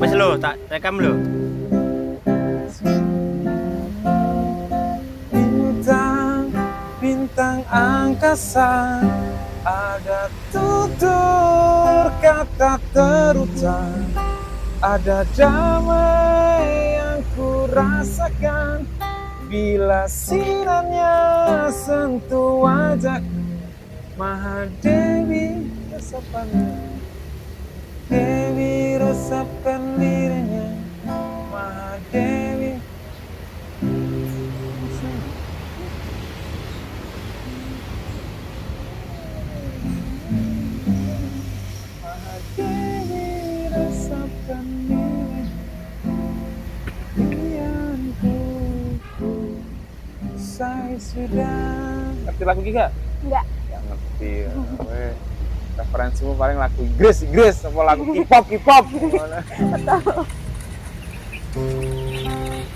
Wes lo, tak rekam lo. Bintang angkasa, ada tutur kata terucap, ada damai yang ku rasakan bila sinarnya sentuh wajahku. Mahadewi resapan, Dewi resapkan dirinya. Mahadewi. Mahadewi resapkan dirinya. Impianku usai sudah. Ngerti lagu Giga? Enggak. Nggak ngerti. Referensimu paling lagu Inggris, apa lagu K-pop.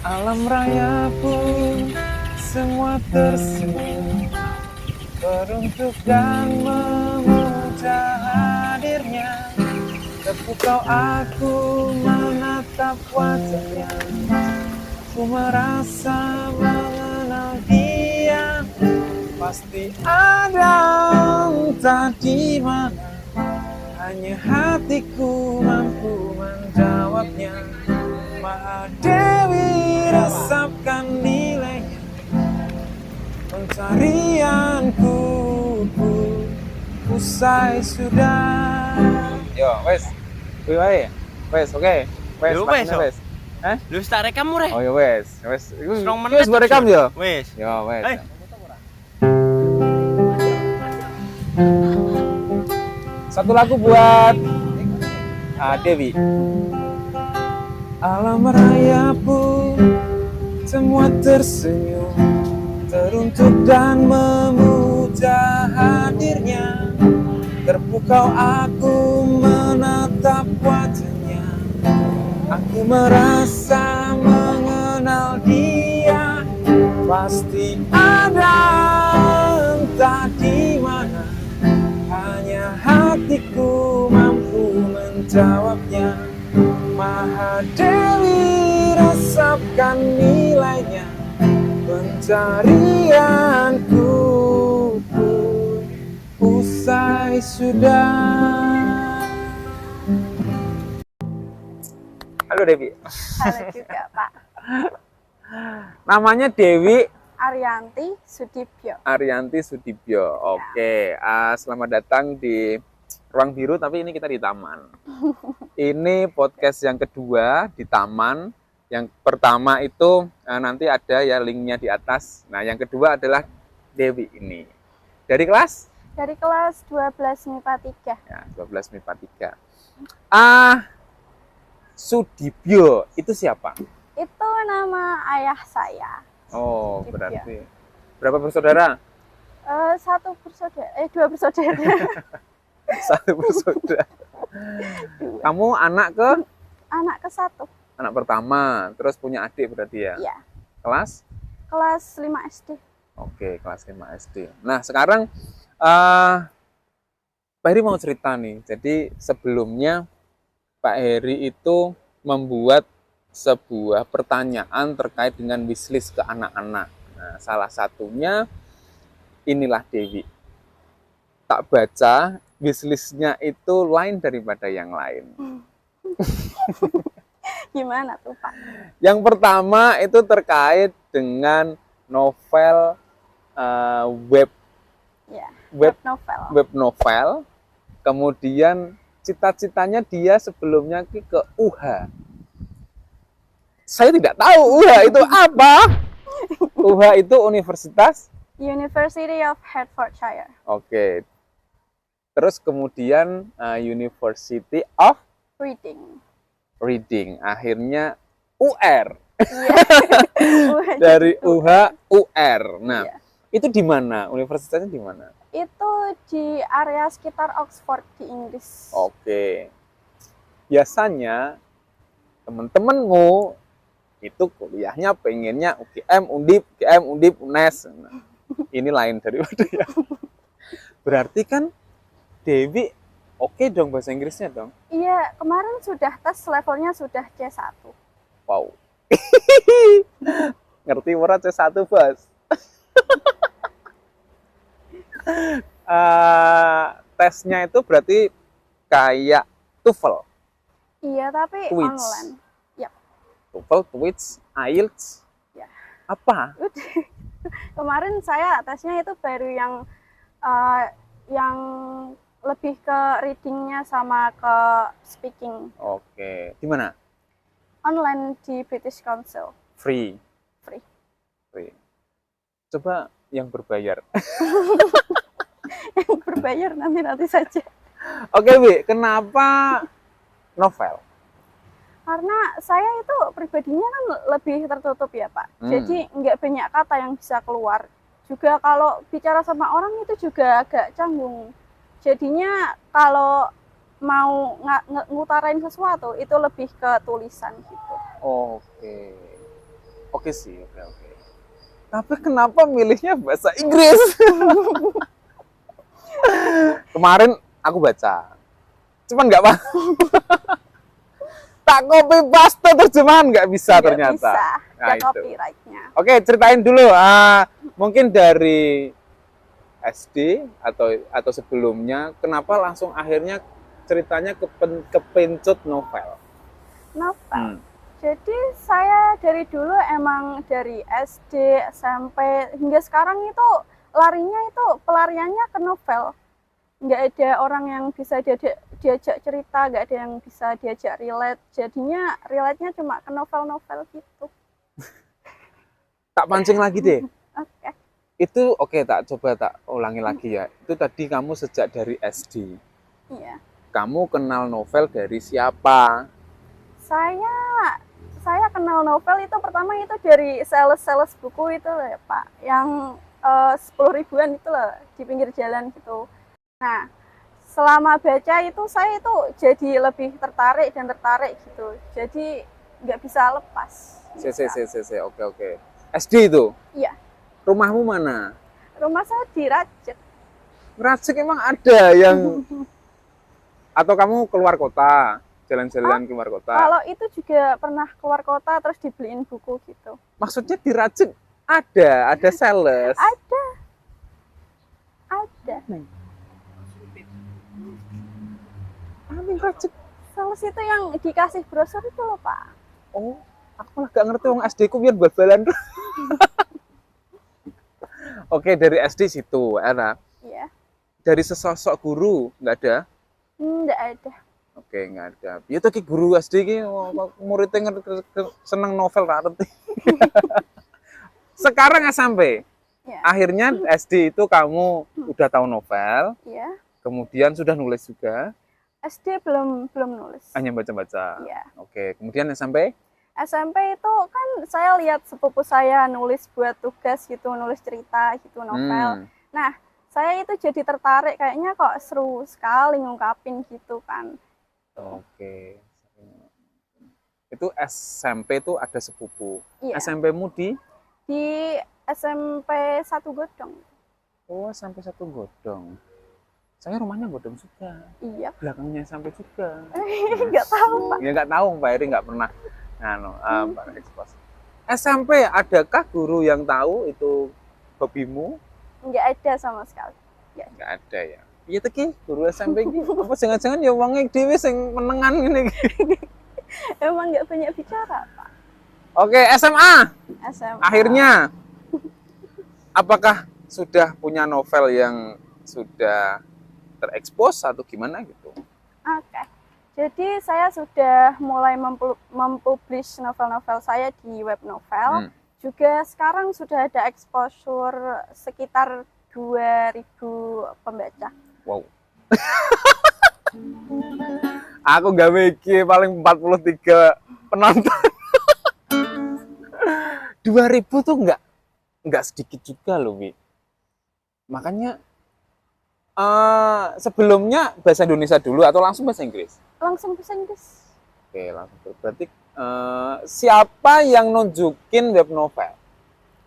Alam raya pun semua tersenyum, beruntuk dan memuja hadirnya. Terpukau aku menatap wajahnya, ku merasa mengenal dia. Pasti ada entah di mana, hanya hatiku mampu menjawabnya. Mahadewi resapkan nilainya, pencarianku usai sudah. Yo, wes, wes, oke, wes, Yo, wes, wes. Lu tak rekam mureh. Oh ya wes. Serong Wes menit. berekam ya? Wes. Ya wes. Eh. Satu lagu buat Dewi. Alam raya pun semua tersenyum, teruntuk dan memuja hadirnya. Terpukau aku menatap wajahnya, aku merasa mengenal dia. Pasti ada entah di mana, hanya hatiku mampu menjawabnya. Mahadewi resapkan nilainya, pencarianku pun usai sudah. Halo Dewi. Halo juga Pak. Namanya Dewi Ariyanti Sudibyo. Oke, selamat datang di Ruang Biru, tapi ini kita di taman. Ini podcast yang kedua di taman. Yang pertama itu nanti ada ya linknya di atas. Nah, yang kedua adalah Dewi ini. Dari kelas? Dari kelas 12 MIPA 3. Ya, 12 MIPA 3. Sudibyo, itu siapa? Itu nama ayah saya. Oh, Sudibyo. berarti berapa bersaudara? Dua bersaudara. Satu bersaudara. Dua. Kamu anak ke? Anak ke-1. Anak pertama, terus punya adik berarti ya? Iya. Kelas? Kelas 5 SD. Oke, kelas 5 SD. Nah, sekarang Pak Heri mau cerita nih. Jadi sebelumnya Pak Heri itu membuat sebuah pertanyaan terkait dengan wishlist ke anak-anak. Nah, salah satunya inilah Dewi. Tak baca wishlistnya itu lain daripada yang lain. Gimana tuh Pak? Yang pertama itu terkait dengan novel web Ya, web novel. web novel. Kemudian cita-citanya dia sebelumnya ke UH. Saya tidak tahu UH itu apa. UH itu Universitas. University of Hertfordshire. Oke. Terus kemudian University of Reading. Akhirnya UR. Iya. Dari UH UR. Nah, Iya. itu di mana? Universitasnya di mana? Itu di area sekitar Oxford di Inggris. Oke. Biasanya teman-temanmu itu kuliahnya pengennya UGM, Undip, UNES. Nah, ini lain daripada ya. Berarti kan Dewi Oke dong bahasa Inggrisnya dong. Iya, kemarin sudah tes levelnya sudah C1. Wow. Ngerti ora C1, Bos? Tesnya itu berarti kayak TOEFL. Iya, tapi Tweets. online. Ya, TOEFL, TOEIC, IELTS. ya. Apa? Udah. Kemarin saya tesnya itu baru yang lebih ke readingnya sama ke speaking. Oke. Di mana? Online di British Council. Free. Free. Free. Coba yang berbayar. Yang berbayar nanti saja. Oke, Wi. Kenapa novel? Karena saya itu pribadinya kan lebih tertutup ya Pak. Jadi nggak banyak kata yang bisa keluar. Juga kalau bicara sama orang itu juga agak canggung. Jadinya kalau mau ngutarain sesuatu itu lebih ke tulisan gitu. Oke. Oke sih, oke. Tapi kenapa milihnya bahasa Inggris? Kemarin aku baca. Cuman nggak paham. Tak copy paste terjemahan nggak bisa Nggak ternyata. bisa, Nah, ada itu. copyrightnya. Oke, ceritain dulu. Mungkin dari SD atau sebelumnya, kenapa langsung akhirnya ceritanya kepencut novel? Novel. Jadi saya dari dulu emang dari SD, SMP hingga sekarang itu larinya itu pelariannya ke novel. Nggak ada orang yang bisa diajak cerita, nggak ada yang bisa diajak relate. Jadinya relate-nya cuma ke novel-novel gitu. Tak pancing lagi deh. Oke. Itu oke, tak ulangi lagi ya. Itu tadi kamu sejak dari SD. Iya. Kamu kenal novel dari siapa? Saya kenal novel itu pertama itu dari sales buku itu loh ya Pak. Yang 10 ribuan itu loh di pinggir jalan gitu. Nah, selama baca itu saya itu jadi lebih tertarik gitu. Jadi nggak bisa lepas. Oke. SD itu? Iya. Rumahmu mana? Rumah saya di Racik. Racik emang ada yang... Atau kamu keluar kota? Jalan-jalan keluar kota? Kalau itu juga pernah keluar kota terus dibeliin buku gitu. Maksudnya di Racik ada sales? Ada. Racik. Sales itu yang dikasih brosur itu loh Pak. Oh, aku malah gak ngerti wong SD ku biar bal-balan. Oke, dari SD situ, enak. Iya. Dari sesosok guru nggak ada? Nggak ada. Oke, nggak ada. Ya tuh ki guru SD ki muridnya seneng novel ngerti. Sekarang SMP. Ya. Akhirnya SD itu kamu udah tahu novel, Iya. kemudian sudah nulis juga. SD belum nulis. Hanya baca-baca. Iya. Oke, kemudian SMP? SMP itu kan saya lihat sepupu saya nulis buat tugas gitu, nulis cerita gitu, novel. Nah, saya itu jadi tertarik, kayaknya kok seru sekali ngungkapin gitu kan. Oke. Itu SMP itu ada sepupu. Iya. SMP-mu di SMP 1 Godong. Oh, SMP 1 Godong. Saya rumahnya Godong juga. Iya. Belakangnya sampai juga. Nggak tahu Pak. Ya nggak tahu, Pak Eri nggak pernah. Pak ekspos. SMP, adakah guru yang tahu itu hobimu? Nggak ada sama sekali. Nggak ada ya. Iya teki guru SMP ini. Apa jangan-jangan ya wongnya dhewe sing menengan ini. Emang nggak banyak bicara Pak. Oke, SMA. SMA. Akhirnya, apakah sudah punya novel yang sudah terekspos atau gimana gitu? Oke. Jadi saya sudah mulai mempublish novel-novel saya di web novel. Juga sekarang sudah ada exposure sekitar 2.000 pembaca. Wow. Aku gawe iki paling 43 penonton. 2.000 tuh nggak sedikit juga loh, Wi. Makanya sebelumnya bahasa Indonesia dulu atau langsung bahasa Inggris? Langsung bahasa Inggris. Oke, langsung. Berarti siapa yang nunjukin web novel?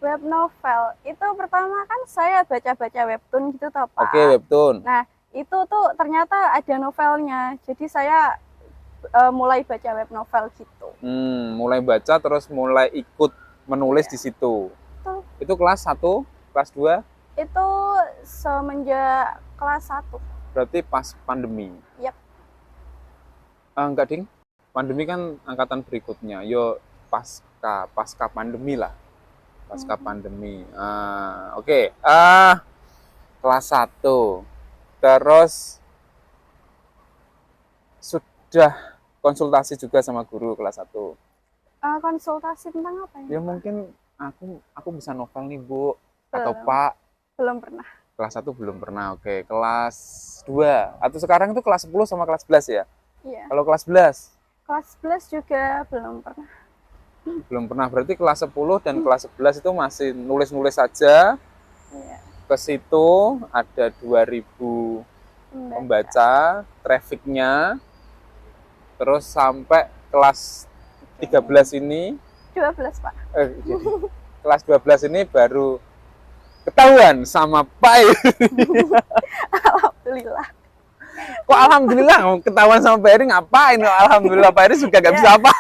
Web novel itu pertama kan saya baca-baca webtoon gitu toh Pak. Oke, webtoon. Nah, itu tuh ternyata ada novelnya. Jadi saya mulai baca web novel gitu. Mulai baca terus mulai ikut menulis Iya. di situ. Betul. Itu kelas 1, kelas 2, Itu semenjak kelas 1. berarti pas pandemi. Yap. Enggak, Ding. Pandemi kan angkatan berikutnya. Yo pasca pandemi lah. Pasca pandemi. Oke. Kelas 1. Terus sudah konsultasi juga sama guru kelas 1. Konsultasi tentang apa Ya ya? mungkin aku bisa novel nih, Bu. Atau Belum. Pak. Belum pernah. Kelas 1 belum pernah. Oke, kelas 2. Atau sekarang itu kelas 10 sama kelas 11 ya? Iya. Kalau kelas 11 Kelas 11 juga belum pernah. belum pernah. Berarti kelas 10 dan kelas 11 itu masih nulis-nulis saja. Iya. Ke situ ada 2000 pembaca, trafficnya. Terus sampai kelas 13 ini 12, Pak. kelas 12 ini baru ketahuan sama Pak Heri. Alhamdulillah. Kok alhamdulillah ketahuan sama Pak Heri ngapain? Alhamdulillah Pak Heri juga gak bisa apa.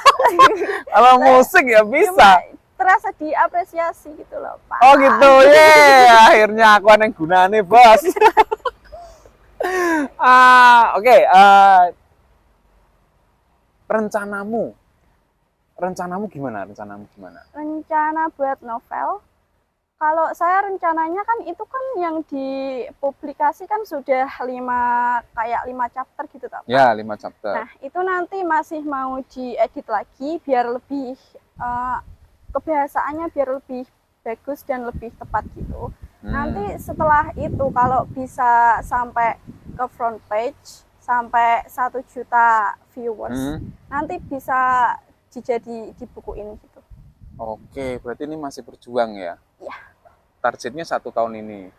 Kalau musik ya bisa. Cuma terasa diapresiasi gitu loh, Pak. Oh gitu, akhirnya aku yang gunane, Bos. Oke, rencanamu gimana? Rencana buat novel, kalau saya rencananya kan itu kan yang dipublikasi kan sudah 5 chapter gitu toh, Pak. Ya, 5 chapter. Nah, itu nanti masih mau diedit lagi biar lebih kebahasaannya biar lebih bagus dan lebih tepat gitu. Nanti setelah itu kalau bisa sampai ke front page sampai 1 juta viewers, nanti bisa dibukuin gitu. Oke, berarti ini masih berjuang ya? Iya. Targetnya 1 tahun ini.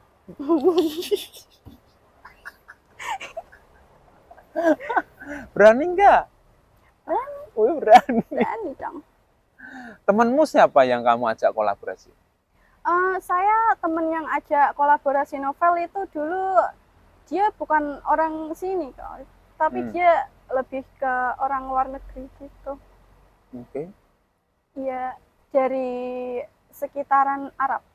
Berani nggak? Berani. Wih, berani. Berani dong. Temenmu siapa yang kamu ajak kolaborasi? Saya temen yang ajak kolaborasi novel itu dulu dia bukan orang sini kok, tapi dia lebih ke orang luar negeri gitu. Oke. Iya, dari sekitaran Arab.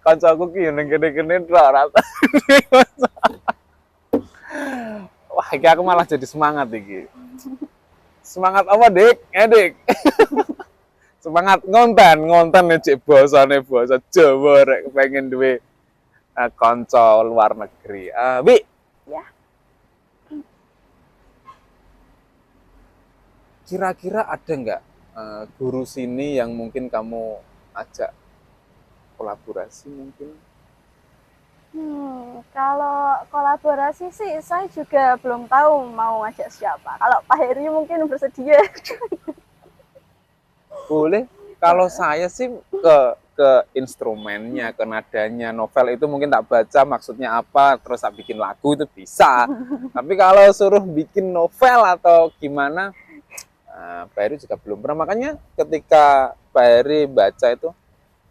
Kancaku ki ning kene-kene rata. Wah, iki aku malah jadi semangat iki. Semangat apa, Dik? Dik. Semangat ngonten cek basane basa Jawa rek pengen duwe kanca luar negeri. Wi. Ya. Kira-kira ada nggak guru sini yang mungkin kamu ajak kolaborasi mungkin? Kalau kolaborasi sih saya juga belum tahu mau ngajak siapa. Kalau Pak Heri mungkin bersedia. Boleh. Kalau saya sih ke instrumennya, ke nadanya. Novel itu mungkin tak baca maksudnya apa, terus tak bikin lagu itu bisa. Tapi kalau suruh bikin novel atau gimana, Pak Heri juga belum pernah. Makanya ketika Pak Heri baca itu,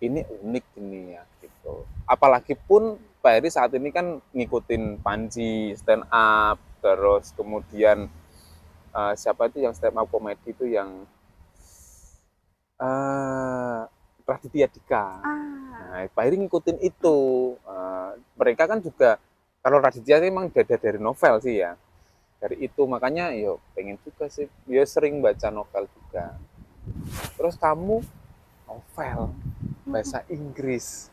ini unik ini ya gitu. Apalagi pun Pak Heri saat ini kan ngikutin Panji stand up, terus kemudian siapa itu yang stand up komedi itu yang Raditya Dika. Nah, Pak Heri ngikutin itu. Mereka kan juga kalau Raditya itu memang dari novel sih ya. Dari itu makanya yo pengen juga sih. Yo sering baca novel juga. Terus kamu novel bahasa Inggris.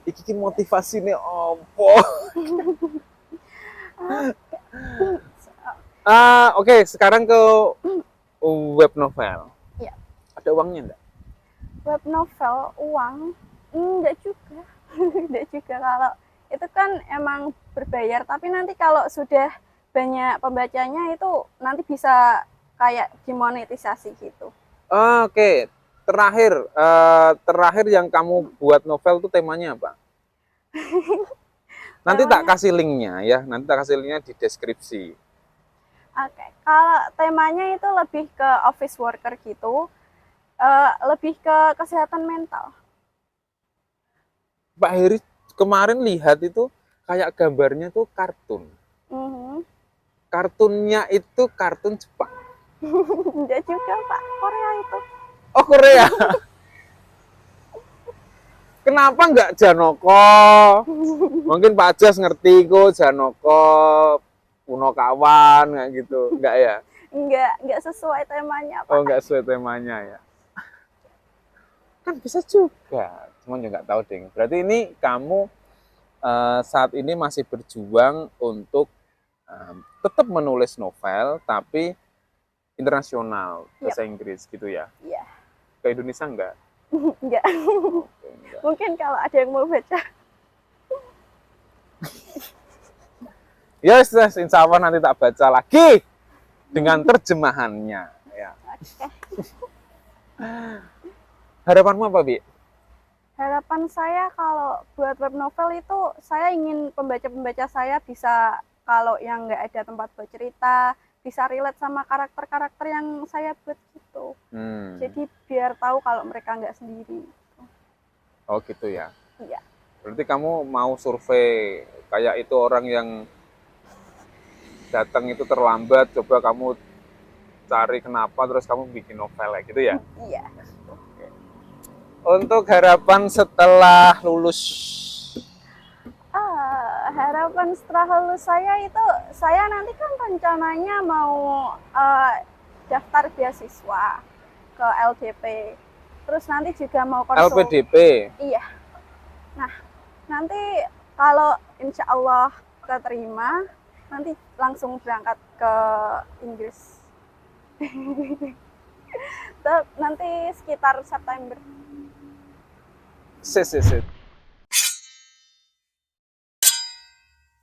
Iki motivasinya opo? Oke, sekarang ke web novel. Iya. Ada uangnya enggak? Web novel uang enggak juga. Enggak juga, kalau itu kan emang berbayar, tapi nanti kalau sudah banyak pembacanya itu nanti bisa kayak dimonetisasi gitu. Oke. Terakhir yang kamu buat novel tuh temanya apa? Nanti tak kasih linknya ya, nanti tak kasih linknya di deskripsi. Oke, kalau temanya itu lebih ke office worker gitu, lebih ke kesehatan mental. Pak Heri kemarin lihat itu kayak gambarnya tuh kartun. Mhm. Kartunnya itu kartun Jepang. Enggak juga Pak, Korea itu. Oh, Korea. Kenapa nggak Janoko? Mungkin Pak Jas ngerti kok Janoko, Punokawan kayak gitu. Enggak ya? Enggak sesuai temanya Pak. Oh, nggak sesuai temanya ya. Kan bisa juga. Cuman juga nggak tahu deh. Berarti ini kamu saat ini masih berjuang untuk tetap menulis novel tapi internasional bahasa Inggris gitu ya. Iya. Ke Indonesia enggak? Enggak. Oke, enggak. Mungkin kalau ada yang mau baca. Yes, insya Allah nanti tak baca lagi dengan terjemahannya ya. Harapanmu apa, Bi? Harapan saya kalau buat web novel itu saya ingin pembaca-pembaca saya bisa, kalau yang nggak ada tempat bercerita, bisa relate sama karakter-karakter yang saya buat gitu. Jadi biar tahu kalau mereka nggak sendiri. Oh gitu ya. Iya. Berarti kamu mau survei kayak itu orang yang datang itu terlambat, coba kamu cari kenapa terus kamu bikin novel ya gitu ya? Iya. Untuk harapan setelah lulus, Harapan setelah lulus saya itu, saya nanti kan rencananya mau daftar beasiswa ke LDP. Terus nanti juga mau LPDP. Iya. Nah, nanti kalau insya Allah keterima, nanti langsung berangkat ke Inggris. Nanti sekitar September. Sit.